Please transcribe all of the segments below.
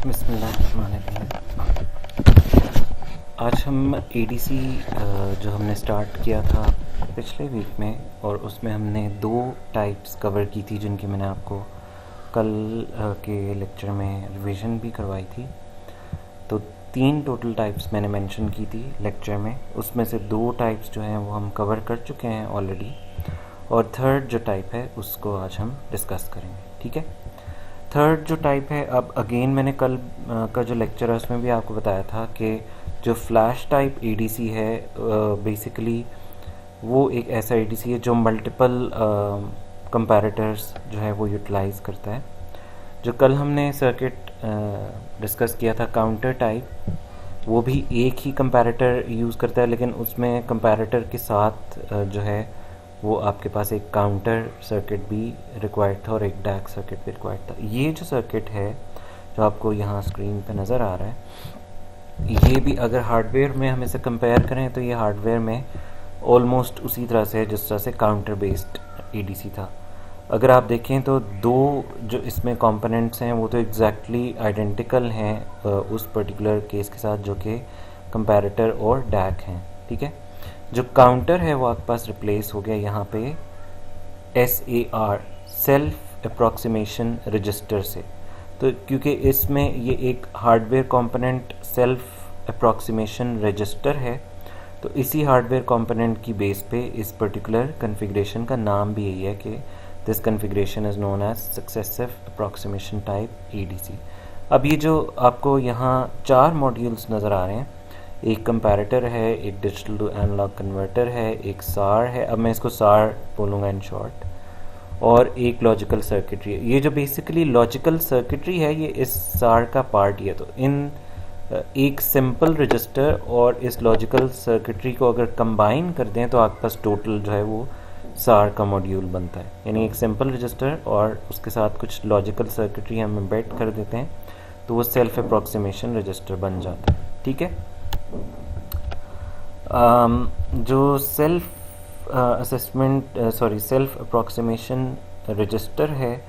बिस्मिल्लाहिर्रहमानिर्रहीम। आज हम एडीसी जो हमने स्टार्ट किया था पिछले वीक में, और उसमें हमने 2 टाइप्स कवर की थी जिनकी मैंने आपको कल के लेक्चर में रिवीजन भी करवाई थी। तो 3 टोटल टाइप्स मैंने मेंशन की थी लेक्चर में, उसमें से 2 टाइप्स जो हैं वो हम कवर कर चुके हैं ऑलरेडी, और थर्ड जो टाइप है उसको आज हम डिस्कस करेंगे। ठीक है, थर्ड जो टाइप है, अब अगेन मैंने कल का जो लेक्चर है उसमें भी आपको बताया था कि जो फ्लैश टाइप एडीसी है बेसिकली वो एक ऐसा एडीसी है जो मल्टीपल कंपैरेटर्स जो है वो यूटिलाइज करता है। जो कल हमने सर्किट डिस्कस किया था काउंटर टाइप, वो भी एक ही कंपैरेटर यूज़ करता है, लेकिन उसमें कंपैरेटर के साथ जो है वो आपके पास एक काउंटर सर्किट भी रिक्वायर्ड था और एक डैक सर्किट भी रिक्वायर्ड था। ये जो सर्किट है जो आपको यहाँ स्क्रीन पे नज़र आ रहा है, ये भी अगर हार्डवेयर में हम इसे कंपेयर करें तो ये हार्डवेयर में ऑलमोस्ट उसी तरह से है जिस तरह से काउंटर बेस्ड एडीसी था। अगर आप देखें तो 2 जो इसमें कंपोनेंट्स हैं वो तो एग्जैक्टली आइडेंटिकल हैं उस पर्टिकुलर केस के साथ, जो कि कंपैरेटर और डैक हैं। ठीक है, जो काउंटर है वो आपके पास रिप्लेस हो गया यहाँ पे SAR सेल्फ अप्रॉक्सीमेशन रजिस्टर से। तो क्योंकि इसमें ये एक hardware component self approximation register है, तो इसी हार्डवेयर कंपोनेंट की बेस पे इस पर्टिकुलर कॉन्फ़िगरेशन का नाम भी यही है कि this configuration is known as successive approximation type ADC. अब ये जो आपको यहाँ 4 मॉड्यूल्स नज़र आ रहे हैं, एक कंपैरेटर है, एक डिजिटल टू एनालॉग कन्वर्टर है, एक सार है, अब मैं इसको सार बोलूँगा इन शॉर्ट, और एक लॉजिकल सर्किटरी है। ये जो बेसिकली लॉजिकल सर्किटरी है ये इस सार का पार्ट ही है। तो इन एक सिंपल रजिस्टर और इस लॉजिकल सर्किटरी को अगर कंबाइन कर दें तो आपके पास टोटल जो है वो सार का मॉड्यूल बनता है। यानी एक सिंपल रजिस्टर और उसके साथ कुछ लॉजिकल सर्किटरी हम एम्बेड कर देते हैं तो वो सेल्फ अप्रॉक्सीमेशन रजिस्टर बन जाता है। ठीक है, जो सेल्फ अप्रॉक्सीमेशन रजिस्टर है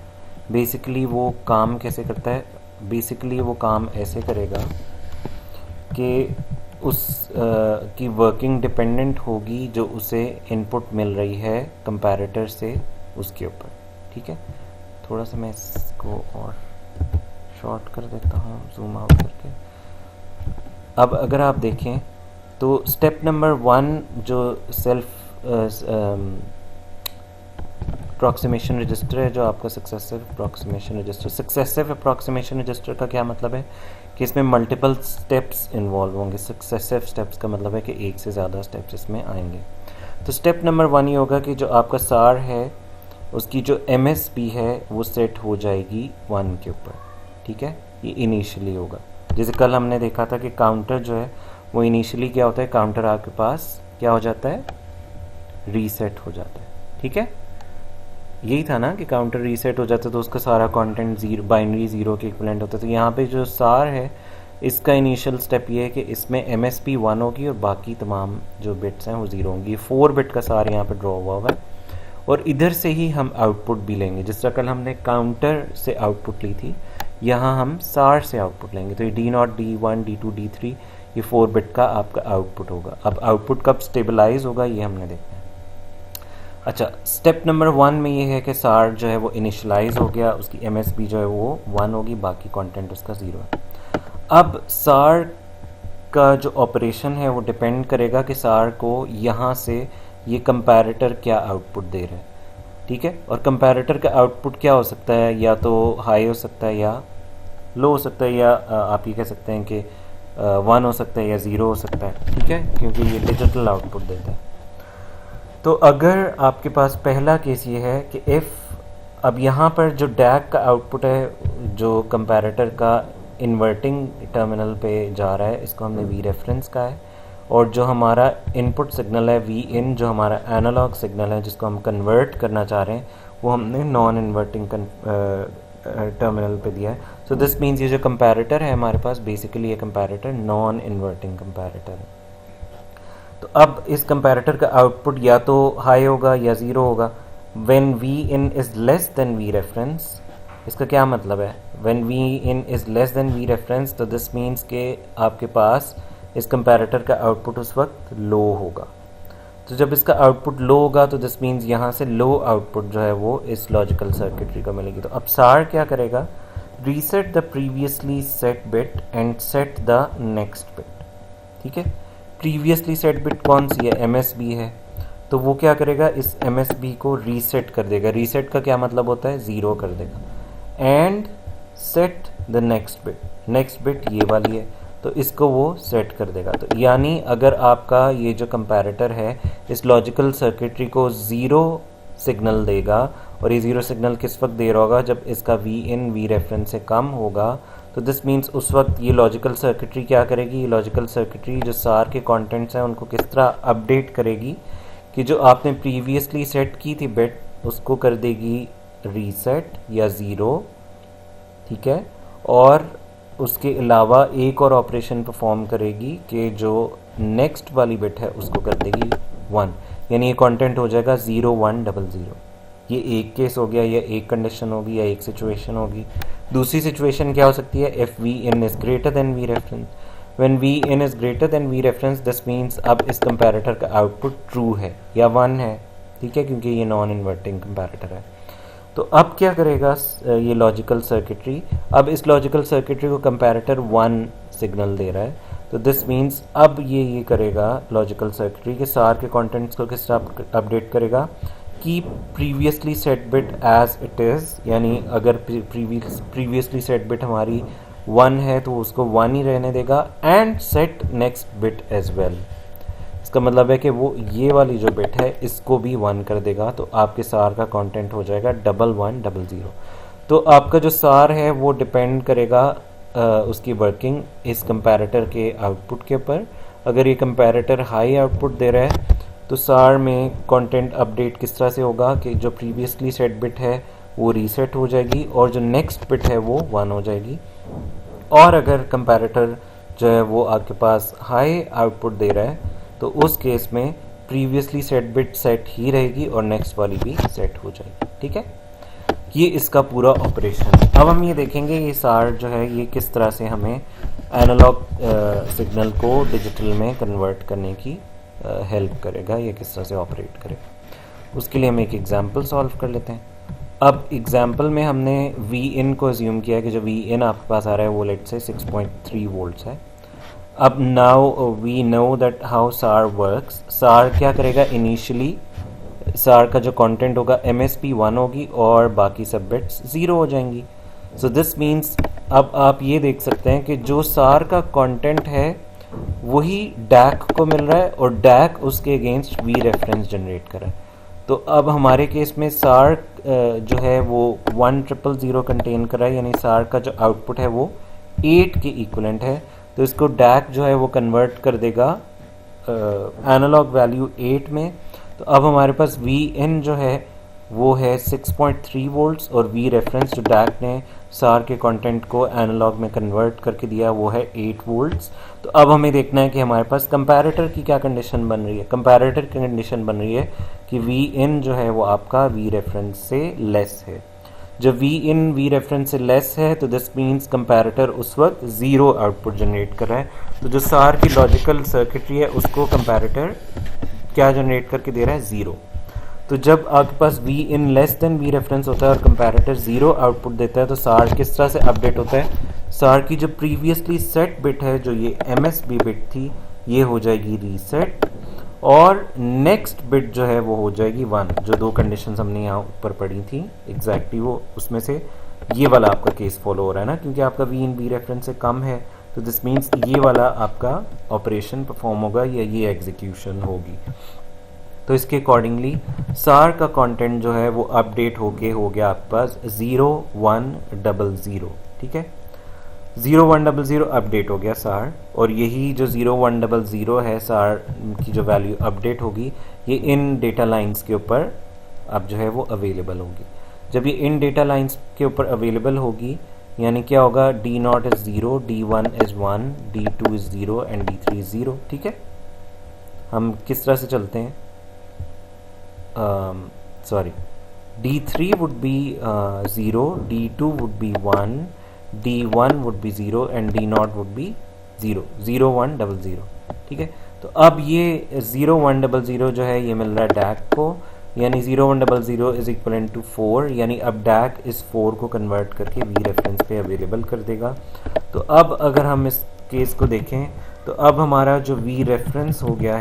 बेसिकली वो काम कैसे करता है? बेसिकली वो काम ऐसे करेगा कि उस की वर्किंग डिपेंडेंट होगी जो उसे इनपुट मिल रही है कंपैरेटर से उसके ऊपर। ठीक है, थोड़ा सा मैं इसको और शॉर्ट कर देता हूँ जूम आउट करके। अब अगर आप देखें तो स्टेप नंबर 1 जो सेल्फ अप्रॉक्सीमेशन रजिस्टर है, जो आपका successive approximation register. Successive approximation register का क्या मतलब है कि इसमें मल्टीपल स्टेप्स इन्वॉल्व होंगे। सक्सेसिव स्टेप्स का मतलब है कि एक से ज़्यादा स्टेप्स इसमें आएंगे। तो स्टेप नंबर 1 ये होगा कि जो आपका सार है उसकी जो MSB है वो सेट हो जाएगी 1 के ऊपर। ठीक है, ये इनिशियली होगा। जैसे कल हमने देखा था कि काउंटर जो है वो इनिशियली क्या होता है, काउंटर आपके पास क्या हो जाता है, रीसेट हो जाता है। ठीक है, यही था ना कि काउंटर रीसेट हो जाता है तो उसका सारा कंटेंट बाइनरी 0 के इक्विवेलेंट होता है। तो यहाँ पे जो सार है इसका इनिशियल स्टेप ये है कि इसमें MSB 1 होगी और बाकी तमाम जो बिट्स हैं वो 0 होंगी। ये 4 बिट का सार यहाँ पे ड्रॉ हुआ है, और इधर से ही हम आउटपुट भी लेंगे। जिस तरह कल हमने काउंटर से आउटपुट ली थी, यहाँ हम सार से आउटपुट लेंगे। तो ये D0, D1, D2, D3 ये 4 बिट का आपका आउटपुट होगा। अब आउटपुट कब स्टेबलाइज होगा ये हमने देखना है। अच्छा, स्टेप नंबर 1 में ये है कि सार जो है वो इनिशलाइज हो गया, उसकी MSB जो है वो 1 होगी, बाकी कंटेंट उसका 0 है। अब सार का जो ऑपरेशन है वो डिपेंड करेगा कि सार को यहाँ से ये कंपैरेटर क्या आउटपुट दे रहा है। ठीक है, और कंपैरेटर का आउटपुट क्या हो सकता है, या तो हाई हो सकता है या लो हो सकता है, या आप ये कह सकते हैं कि 1 हो सकता है या 0 हो सकता है। ठीक है, क्योंकि ये डिजिटल आउटपुट देता है। तो अगर आपके पास पहला केस ये है कि इफ़ अब यहाँ पर जो डैक का आउटपुट है जो कंपैरेटर का इन्वर्टिंग टर्मिनल पे जा रहा है, इसको हमने V रेफरेंस का है, और जो हमारा इनपुट सिग्नल है Vin, जो हमारा एनालॉग सिग्नल है जिसको हम कन्वर्ट करना चाह रहे हैं, वो हमने नॉन इन्वर्टिंग टर्मिनल पे दिया है। सो दिस मीन्स ये जो कंपैरेटर है हमारे पास बेसिकली ये कंपैरेटर नॉन इन्वर्टिंग कंपैरेटर है। तो अब इस कंपैरेटर का आउटपुट या तो हाई होगा या 0 होगा। When Vin is less than V reference इसका क्या मतलब है? When V in is less than V reference, तो दिस मीन्स के आपके पास इस कंपैरेटर का आउटपुट उस वक्त लो होगा। तो जब इसका आउटपुट लो होगा तो दिस मीन्स यहाँ से लो आउटपुट जो है वो इस लॉजिकल सर्किटरी को मिलेगी। तो अब सार क्या करेगा? Reset the previously set bit and set the next bit. ठीक है, प्रीवियसली सेट बिट कौन सी है? MSB है। तो वो क्या करेगा? इस MSB को रीसेट कर देगा। रीसेट का क्या मतलब होता है? ज़ीरो कर देगा। And set the next bit, next bit ये वाली है तो इसको वो सेट कर देगा। तो यानी अगर आपका ये जो कंपैरेटर है इस लॉजिकल सर्किटरी को ज़ीरो सिग्नल देगा, और ये ज़ीरो सिग्नल किस वक्त दे रहा होगा? जब इसका वी इन वी रेफरेंस से कम होगा। तो दिस मीन्स उस वक्त ये लॉजिकल सर्किटरी क्या करेगी? ये लॉजिकल सर्किटरी जो सार के कंटेंट्स हैं उनको किस तरह अपडेट करेगी कि जो आपने प्रीवियसली सेट की थी बिट उसको कर देगी रीसेट या ज़ीरो। ठीक है, और उसके अलावा एक और ऑपरेशन परफॉर्म करेगी कि जो नेक्स्ट वाली बिट है उसको कर देगी 1, यानी ये कंटेंट हो जाएगा 0100। ये एक केस हो गया, या एक कंडीशन होगी, या एक सिचुएशन होगी। दूसरी सिचुएशन क्या हो सकती है? If V in is greater than V reference. When V in is greater than V reference this means अब इस कंपैरेटर का आउटपुट ट्रू है या 1 है। ठीक है, क्योंकि ये नॉन इन्वर्टिंग कंपैरेटर है। तो अब क्या करेगा ये लॉजिकल सर्किटरी? अब इस लॉजिकल सर्किटरी को कंपैरेटर 1 सिग्नल दे रहा है। तो दिस मीन्स अब ये करेगा लॉजिकल सर्किटरी के सार के कंटेंट्स को किस तरह अपडेट करेगा कि previously set bit as it is, यानी अगर प्रीवियसली सेट बिट हमारी 1 है तो उसको 1 ही रहने देगा। And set next bit as well, इसका मतलब है कि वो ये वाली जो बिट है इसको भी 1 कर देगा। तो आपके सार का कंटेंट हो जाएगा 1100। तो आपका जो सार है वो डिपेंड करेगा उसकी वर्किंग इस कंपैरेटर के आउटपुट के ऊपर। अगर ये कंपैरेटर हाई आउटपुट दे रहा है तो सार में कंटेंट अपडेट किस तरह से होगा कि जो प्रीवियसली सेट बिट है वो रीसेट हो जाएगी और जो नेक्स्ट बिट है वो 1 हो जाएगी। और अगर कंपैरेटर जो है वो आपके पास हाई आउटपुट दे रहा है तो उस केस में प्रीवियसली सेट बिट सेट ही रहेगी और नेक्स्ट वाली भी सेट हो जाएगी। ठीक है, ये इसका पूरा ऑपरेशन। अब हम ये देखेंगे ये सार जो है ये किस तरह से हमें एनालॉग सिग्नल को डिजिटल में कन्वर्ट करने की हेल्प करेगा, ये किस तरह से ऑपरेट करेगा। उसके लिए हम एक एग्जांपल सॉल्व कर लेते हैं। अब एग्जांपल में हमने वी इन को अज्यूम किया कि जो वी इन आपके पास आ रहा है वो लेट से 6.3 वोल्ट्स है। अब now we know that how SAR works. SAR क्या करेगा? इनिशियली सार का जो कंटेंट होगा MSB 1 होगी और बाकी सब बिट्स 0 हो जाएंगी। सो दिस मीन्स अब आप ये देख सकते हैं कि जो सार का कंटेंट है वही डैक को मिल रहा है और डैक उसके अगेंस्ट वी रेफरेंस जनरेट कर रहा है। तो अब हमारे केस में सार जो है वो 1000 कंटेन कर रहा है, यानी सार का जो आउटपुट है वो 8 के इक्वलेंट है। तो इसको डैक जो है वो कन्वर्ट कर देगा एनालॉग वैल्यू 8 में। तो अब हमारे पास वी इन जो है वो है 6.3 वोल्ट्स और वी रेफरेंस जो डैक ने सार के कंटेंट को एनालॉग में कन्वर्ट करके दिया वो है 8 वोल्ट्स। तो अब हमें देखना है कि हमारे पास कंपैरेटर की क्या कंडीशन बन रही है। कंपैरेटर की कंडीशन बन रही है कि वी इन जो है वो आपका वी रेफरेंस से लेस है। जब वी इन वी रेफरेंस से लेस है तो दिस मीन्स कंपैरेटर उस वक्त 0 आउटपुट जनरेट कर रहा है। तो जो सार की लॉजिकल सर्किटरी है उसको कंपैरेटर क्या जनरेट करके दे रहा है? 0। तो जब आपके पास V in less than V reference होता है और कंपैरेटर 0 आउटपुट देता है तो सार किस तरह से अपडेट होता है? सार की जो प्रीवियसली सेट बिट है जो ये MSB बिट थी ये हो जाएगी रीसेट और नेक्स्ट बिट जो है वो हो जाएगी 1। जो दो कंडीशंस हमने यहाँ ऊपर पढ़ी थी एग्जैक्टली वो उसमें से ये वाला आपका केस फॉलो हो रहा है ना, क्योंकि आपका वी इन वी रेफरेंस से कम है। तो दिस मीन्स ये वाला आपका ऑपरेशन परफॉर्म होगा या ये एग्जीक्यूशन होगी। तो इसके अकॉर्डिंगली सार का कंटेंट जो है वो अपडेट होके हो गया आपके पास 0100। ठीक है, 0100 अपडेट हो गया सार, और यही जो 0100 है सार की जो वैल्यू अपडेट होगी ये इन डेटा लाइंस के ऊपर अब जो है वो अवेलेबल होगी। जब ये इन डेटा लाइंस के ऊपर अवेलेबल होगी यानी क्या होगा? D0 is 0, D1 is 1, D2 is 0 and D3 is 0। ठीक है, हम किस तरह से चलते हैं? Sorry, D3 would be 0, D2 would be 1, D1 would be 0 and D0 would be 0, 0 1 0 0. ठीक है, तो अब ये 0 1 0 0 जो है ये मिल रहा है डैक को, यानी 0 1 0 0 इज इक्वलेंट टू 4, यानी अब डैक इस 4 को कन्वर्ट करके वी रेफरेंस पे अवेलेबल कर देगा। तो अब अगर हम इस केस को देखें तो अब हमारा जो वी रेफरेंस हो गया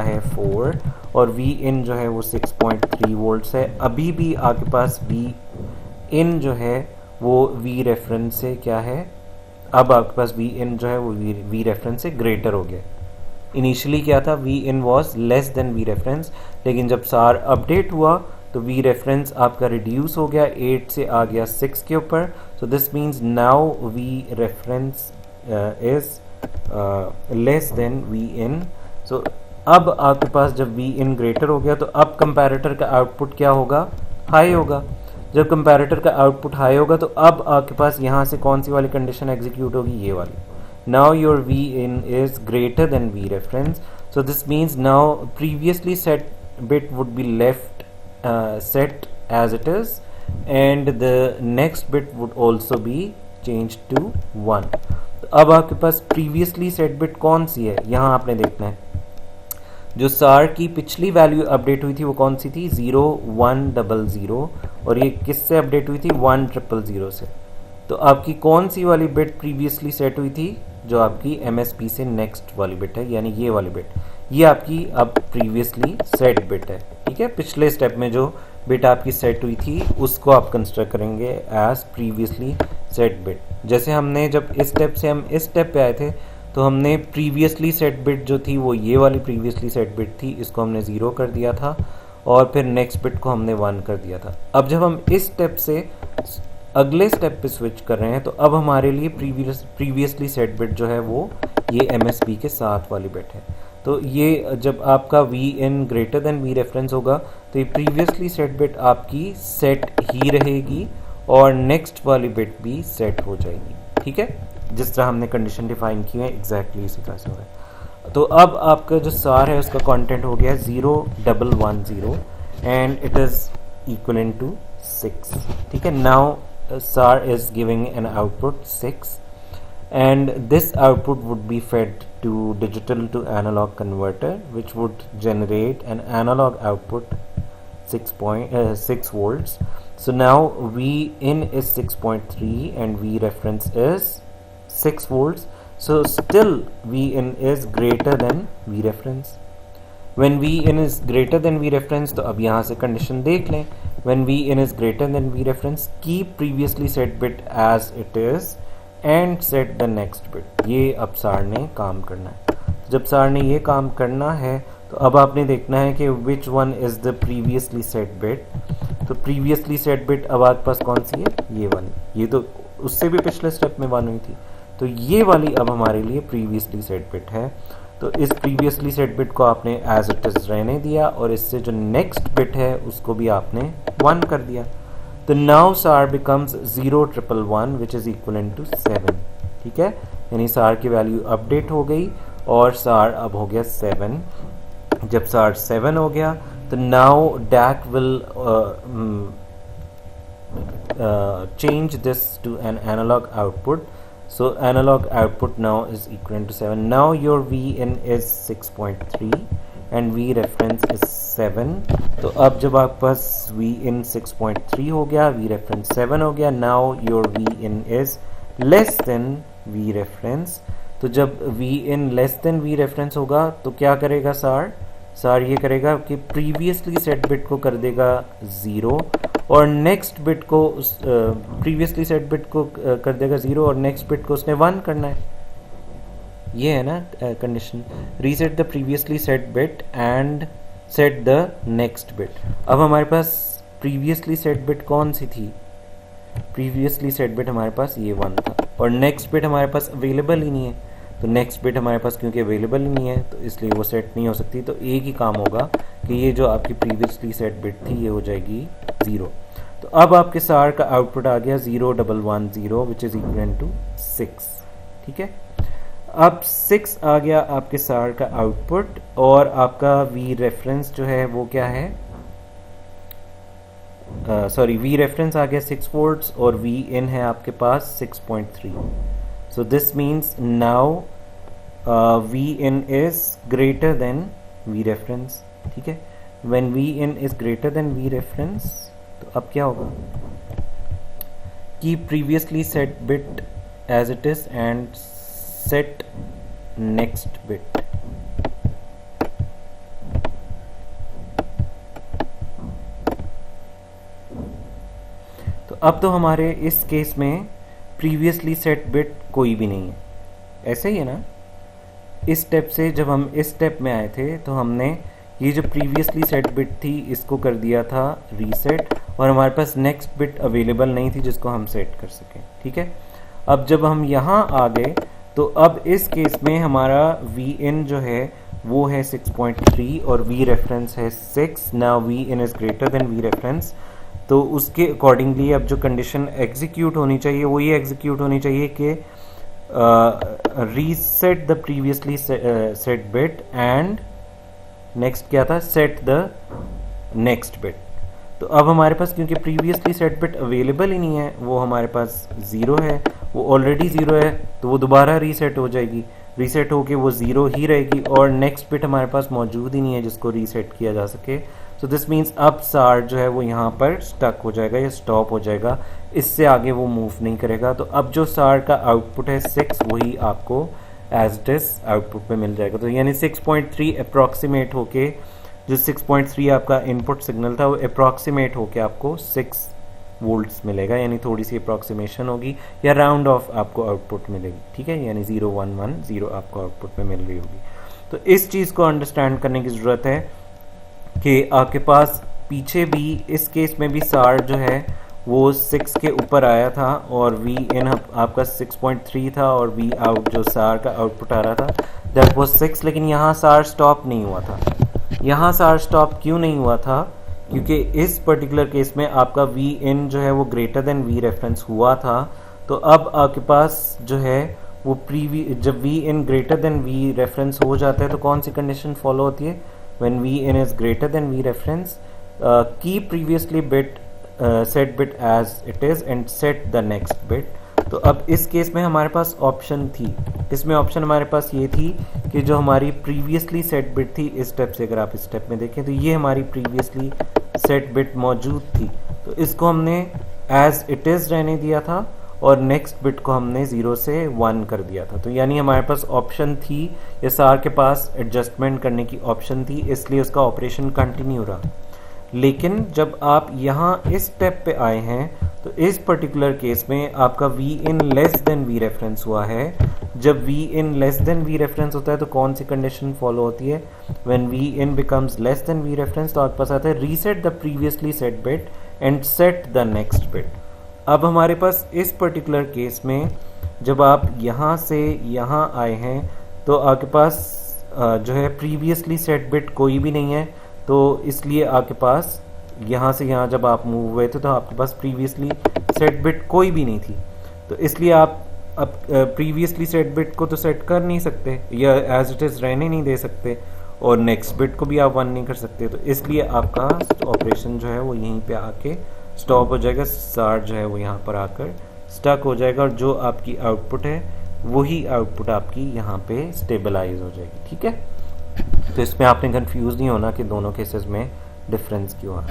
है 4 और वी इन जो है वो 6.3 वोल्ट्स है। अभी भी आपके पास वी इन जो है वो वी रेफरेंस से क्या है, अब आपके पास वी इन जो है वो वी रेफरेंस से ग्रेटर हो गया। इनिशियली क्या था, V in was less than V reference, लेकिन जब सार अपडेट हुआ तो वी रेफरेंस आपका रिड्यूस हो गया, 8 से आ गया 6 के ऊपर। So this means now V reference is less than V in. So अब आपके पास जब वी इन ग्रेटर हो गया तो अब कंपैरेटर का आउटपुट क्या होगा, हाई होगा। जब कंपैरेटर का आउटपुट हाई होगा तो अब आपके पास यहाँ से कौन सी वाली कंडीशन एग्जीक्यूट होगी, ये वाली। Now your V in is greater than V reference, so this means now previously set bit would be left set as it is, and the next bit would also be changed to 1. तो अब आपके पास previously set bit कौन सी है, यहाँ आपने देखना है। जो सार की पिछली वैल्यू अपडेट हुई थी वो कौन सी थी, 0 1 0 0, और ये किससे अपडेट हुई थी, 1 0 0 से। तो आपकी कौन सी वाली बिट प्रीवियसली सेट हुई थी, जो आपकी MSB से नेक्स्ट वाली बिट है, यानी ये वाली बिट, ये आपकी अब प्रीवियसली सेट बिट है। ठीक है, पिछले स्टेप में जो बिट आपकी सेट हुई थी उसको आप कंसिडर करेंगे एज प्रीवियसली सेट बिट। जैसे हमने जब इस स्टेप से हम इस स्टेप पे आए थे तो हमने प्रीवियसली सेट बिट जो थी वो ये वाली प्रीवियसली सेट बिट थी, इसको हमने 0 कर दिया था और फिर नेक्स्ट बिट को हमने 1 कर दिया था। अब जब हम इस स्टेप से अगले स्टेप पे स्विच कर रहे हैं तो अब हमारे लिए प्रीवियसली सेट बिट जो है वो ये MSB के साथ वाली बिट है। तो ये जब आपका V in greater than V reference होगा तो ये प्रीवियसली सेट बिट आपकी सेट ही रहेगी और नेक्स्ट वाली बिट भी सेट हो जाएगी। ठीक है, जिस तरह हमने कंडीशन डिफाइन की है एग्जैक्टली इसी तरह से हो रहा है। तो अब आपका जो सार है उसका कंटेंट हो गया 0 1 1 0 and it is equivalent to 6। ठीक है, now SAR is giving an output 6 and this output would be fed to digital to analog converter which would generate an analog output 6 volts. So now V in is 6.3 and V reference is 6 volts. So still V in is greater than V reference. When V in is greater than V reference तो अब यहाँ से condition देख लें। When V in is greater than V reference, keep previously set bit as it is and set the next bit. ये अब सार ने काम करना है। जब सार ने ये काम करना है तो अब आपने देखना है कि which one is the previously set bit. तो previously set bit अब आपके पास कौन सी है, ये वाली। ये तो उससे भी पिछले स्टेप में 1 हुई थी, तो ये वाली अब हमारे लिए previously set bit है। तो इस प्रीवियसली सेट बिट को आपने एज इट इज रहने दिया और इससे जो नेक्स्ट बिट है उसको भी आपने 1 कर दिया। तो now SAR becomes 0 1 1 which is equivalent to 7। ठीक है, यानी सार की वैल्यू अपडेट हो गई और सार अब हो गया 7। जब सार 7 हो गया तो now DAC will change this to an analog output. So analog output now is equivalent to 7. Now your V in is 6.3 and V reference is 7. तो अब जब आपके पास V in 6.3 हो गया, V reference 7 हो गया, now your V in is less than V reference. तो जब V in less than V reference होगा तो क्या करेगा सार ये करेगा कि प्रीवियसली सेट बिट को कर देगा 0 और नेक्स्ट बिट को प्रीवियसली सेट बिट को कर देगा 0 और नेक्स्ट बिट को उसने 1 करना है। ये है ना condition, reset the previously set bit and set the next bit. अब हमारे पास प्रीवियसली सेट बिट कौन सी थी, प्रीवियसली सेट बिट हमारे पास ये 1 था और नेक्स्ट बिट हमारे पास अवेलेबल ही नहीं है। तो नेक्स्ट बिट हमारे पास क्योंकि अवेलेबल ही नहीं है तो इसलिए वो सेट नहीं हो सकती। तो एक ही काम होगा कि ये जो आपकी प्रीवियसली सेट बिट थी ये हो जाएगी 0। तो अब आपके सार का आउटपुट आ गया 0 1 1 0 विच इज इक्वल टू 6। ठीक है, अब 6 आ गया आपके सार का आउटपुट और आपका V रेफरेंस जो है वो क्या है, सॉरी वी रेफरेंस आ गया 6 वोल्ट्स और वी इन है आपके पास 6.3. So this means now V in is greater than V reference. ठीक है, when V in is greater than V reference तो अब क्या होगा, keep previously set bit as it is and set next bit. तो अब तो हमारे इस केस में प्रीवियसली सेट बिट कोई भी नहीं है, ऐसे ही है ना. इस स्टेप से जब हम इस स्टेप में आए थे तो हमने ये जो प्रीवियसली सेट बिट थी इसको कर दिया था रीसेट, और हमारे पास नेक्स्ट बिट अवेलेबल नहीं थी जिसको हम सेट कर सकें. ठीक है, अब जब हम यहाँ आ गए तो अब इस केस में हमारा वी इन जो है वो है 6.3 और वी रेफरेंस है 6. Now V in is greater than V reference, तो उसके अकॉर्डिंगली अब जो कंडीशन एग्जीक्यूट होनी चाहिए वो ये एग्जीक्यूट होनी चाहिए कि reset the previously set bit and next क्या था, सेट द नेक्स्ट बिट. तो अब हमारे पास क्योंकि प्रीवियसली सेट बिट अवेलेबल ही नहीं है, वो हमारे पास ज़ीरो है, वो ऑलरेडी ज़ीरो है, तो वो दोबारा रीसेट हो जाएगी. रीसेट होके वो ज़ीरो ही रहेगी और नेक्स्ट बिट हमारे पास मौजूद ही नहीं है जिसको रीसेट किया जा सके. सो दिस मीन्स अब सार जो है वो यहाँ पर स्टक हो जाएगा या स्टॉप हो जाएगा, इससे आगे वो मूव नहीं करेगा. तो अब जो सार का आउटपुट है 6 वही आपको एज इट इज आउटपुट में मिल जाएगा. तो यानी 6.3 अप्रॉक्सीमेट होके जो 6.3 आपका इनपुट सिग्नल था वो अप्रॉक्सीमेट होके आपको 6 वोल्ट्स मिलेगा, यानी थोड़ी सी अप्रॉक्सीमेशन होगी या राउंड ऑफ आपको आउटपुट मिलेगी. ठीक है, यानी 0110 आपको आउटपुट में मिल रही होगी. तो इस चीज़ को अंडरस्टैंड करने की ज़रूरत है कि आपके पास पीछे भी इस केस में भी सार जो है वो 6 के ऊपर आया था और वी इन आपका 6.3 था और वी आउट जो सार का आउटपुट आ रहा था दैट वाज 6. लेकिन यहाँ सार स्टॉप नहीं हुआ था. यहाँ सार स्टॉप क्यों नहीं हुआ था, क्योंकि इस पर्टिकुलर केस में आपका वी इन जो है वो ग्रेटर देन वी रेफरेंस हुआ था. तो अब आपके पास जो है वो जब V in greater than V reference हो जाता है तो कौन सी कंडीशन फॉलो होती है, when v in is greater than v reference, keep previously bit set bit as it is and set the next bit. तो अब इस केस में हमारे पास ऑप्शन थी, इसमें ऑप्शन हमारे पास ये थी कि जो हमारी प्रीवियसली सेट बिट थी इस स्टेप से अगर आप इस स्टेप में देखें तो ये हमारी प्रीवियसली सेट बिट मौजूद थी, तो इसको हमने एज इट इज़ रहने दिया था और नेक्स्ट बिट को हमने 0 से 1 कर दिया था. तो यानी हमारे पास ऑप्शन थी, या सार के पास एडजस्टमेंट करने की ऑप्शन थी, इसलिए उसका ऑपरेशन कंटिन्यू रहा. लेकिन जब आप यहाँ इस स्टेप पे आए हैं तो इस पर्टिकुलर केस में आपका V in less than V reference हुआ है. जब V in less than V reference होता है तो कौन सी कंडीशन फॉलो होती है, when V in becomes less than V reference तो आपके पास आता है reset the previously set bit and set the next bit. अब हमारे पास इस पर्टिकुलर केस में जब आप यहाँ से यहाँ आए हैं तो आपके पास जो है प्रीवियसली सेट बिट कोई भी नहीं है, तो इसलिए आपके पास यहाँ से यहाँ जब आप मूव हुए थे तो आपके पास प्रीवियसली सेट बिट कोई भी नहीं थी. तो इसलिए आप अब प्रीवियसली सेट बिट को तो सेट कर नहीं सकते या एज इट इज़ रहने नहीं दे सकते और नेक्स्ट बिट को भी आप 1 नहीं कर सकते. तो इसलिए आपका ऑपरेशन जो है वो यहीं पे आके स्टॉप हो जाएगा, सार जो है वो यहाँ पर आकर स्टक हो जाएगा और जो आपकी आउटपुट है वही आउटपुट आपकी यहाँ पे स्टेबलाइज हो जाएगी. ठीक है, तो इसमें आपने कंफ्यूज नहीं होना कि दोनों केसेस में डिफरेंस क्यों आ.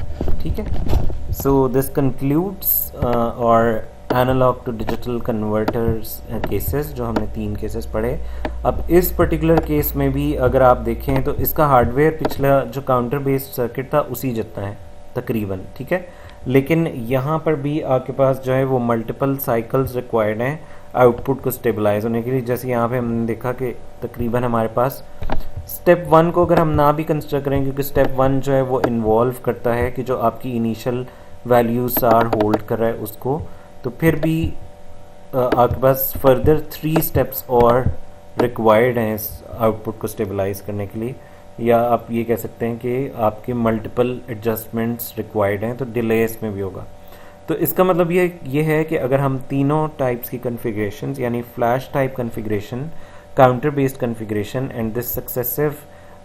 ठीक है, so this concludes our analog to digital converters cases, जो हमने 3 केसेस पढ़े. अब इस पर्टिकुलर केस में भी अगर आप देखें तो इसका हार्डवेयर पिछला जो काउंटर बेस्ड सर्किट था उसी जितना है तकरीबन. ठीक है, लेकिन यहाँ पर भी आपके पास जो है वो मल्टीपल साइकिल्स रिक्वायर्ड हैं आउटपुट को स्टेबलाइज होने के लिए. जैसे यहाँ पे हमने देखा कि तकरीबन हमारे पास स्टेप 1 को अगर हम ना भी कंसिडर करें, क्योंकि स्टेप 1 जो है वो इन्वॉल्व करता है कि जो आपकी इनिशियल वैल्यू सार होल्ड कर रहा है उसको, तो फिर भी आपके पास फर्दर 3 स्टेप्स और रिक्वायर्ड हैं इस आउटपुट को स्टेबलाइज करने के लिए, या आप ये कह सकते हैं कि आपके मल्टीपल एडजस्टमेंट्स रिक्वायर्ड हैं, तो डिले इसमें भी होगा. तो इसका मतलब ये है कि अगर हम तीनों टाइप्स की कन्फिग्रेशंस यानी flash type configuration, counter based configuration and this successive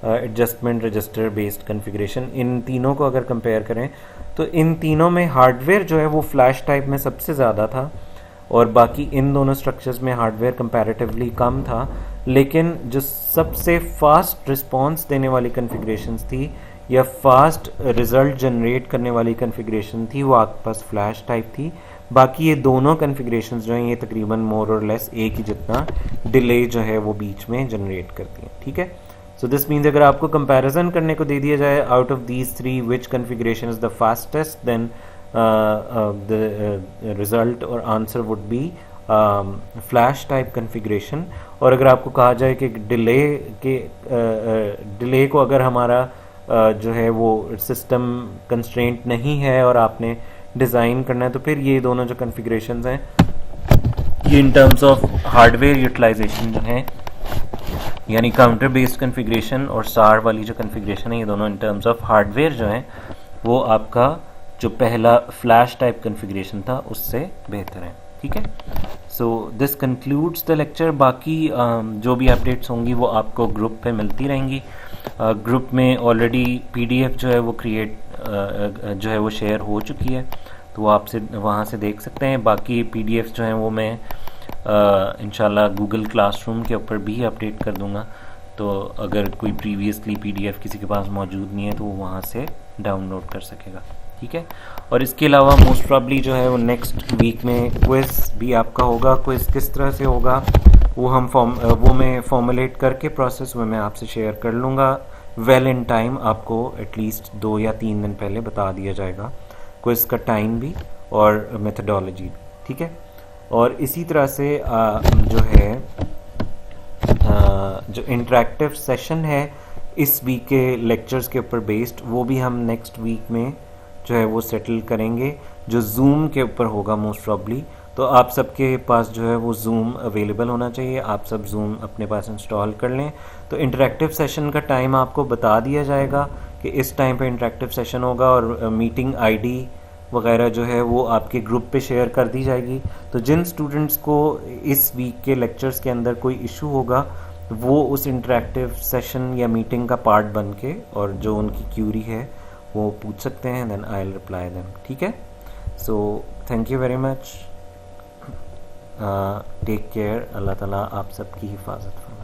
adjustment register based configuration, इन तीनों को अगर कंपेयर करें तो इन तीनों में हार्डवेयर जो है वो फ्लैश टाइप में सबसे ज़्यादा था और बाकी इन दोनों स्ट्रक्चर्स में हार्डवेयर कंपैरेटिवली कम था। लेकिन जो सबसे फास्ट रिस्पांस देने वाली कॉन्फ़िगरेशंस थी या फास्ट रिज़ल्ट जनरेट करने वाली कॉन्फ़िगरेशन थी वो आपके पास फ्लैश टाइप थी। बाकी ये दोनों कॉन्फ़िगरेशंस जो हैं ये तकरीबन मोर और लेस एक ही जितना डिले जो है वो बीच में जनरेट करती हैं। ठीक है, सो दिस मीन्स अगर आपको कंपैरिजन करने को दे दिया जाए out of these three which configuration is the fastest, then the result और answer would be flash type configuration. और अगर आपको कहा जाए कि डिले को अगर हमारा जो है वो सिस्टम कंस्ट्रेंट नहीं है और आपने डिज़ाइन करना है तो फिर ये दोनों जो कॉन्फ़िगरेशंस हैं ये in terms of hardware utilization जो है यानी काउंटर बेस्ड कॉन्फ़िगरेशन और सार वाली जो कॉन्फ़िगरेशन है ये दोनों इन टर्म्स ऑफ हार्डवेयर जो है वो आपका जो पहला फ्लैश टाइप कॉन्फ़िगरेशन था उससे बेहतर है। ठीक है, so this concludes the lecture. बाकी जो भी अपडेट्स होंगी वो आपको ग्रुप पे मिलती रहेंगी। ग्रुप में ऑलरेडी पीडीएफ जो है वो क्रिएट जो है वो शेयर हो चुकी है तो वो आपसे वहाँ से देख सकते हैं। बाकी पीडीएफ जो हैं वो मैं इंशाल्लाह गूगल क्लासरूम के ऊपर भी अपडेट कर दूँगा, तो अगर कोई प्रीवियसली पीडीएफ किसी के पास मौजूद नहीं है तो वो वहाँ से डाउनलोड कर सकेगा। ठीक है, और इसके अलावा मोस्ट प्रॉब्ली जो है वो नेक्स्ट वीक में क्विज़ भी आपका होगा। क्विज़ किस तरह से होगा वो मैं फॉर्मुलेट करके प्रोसेस में मैं आपसे शेयर कर लूँगा वेल इन टाइम। आपको एटलीस्ट 2 या 3 दिन पहले बता दिया जाएगा क्विज़ का टाइम भी और मेथडोलॉजी। ठीक है, और इसी तरह से जो है जो इंटरेक्टिव सेशन है इस वीक के लेक्चर्स के ऊपर बेस्ड वो भी हम नेक्स्ट वीक में जो है वो सेटल करेंगे, जो जूम के ऊपर होगा मोस्ट प्रॉब्ली। तो आप सबके पास जो है वो जूम अवेलेबल होना चाहिए, आप सब जूम अपने पास इंस्टॉल कर लें। तो इंटरेक्टिव सेशन का टाइम आपको बता दिया जाएगा कि इस टाइम पे इंटरेक्टिव सेशन होगा और मीटिंग आईडी वगैरह जो है वो आपके ग्रुप पे शेयर कर दी जाएगी। तो जिन स्टूडेंट्स को इस वीक के लेक्चर्स के अंदर कोई इशू होगा वो उस इंटरेक्टिव सेशन या मीटिंग का पार्ट बन के और जो उनकी क्यूरी है वो पूछ सकते हैं, then I will reply them. ठीक है, so thank you very much, take care, अल्लाह ताला आप सबकी हिफाजत फरमाए।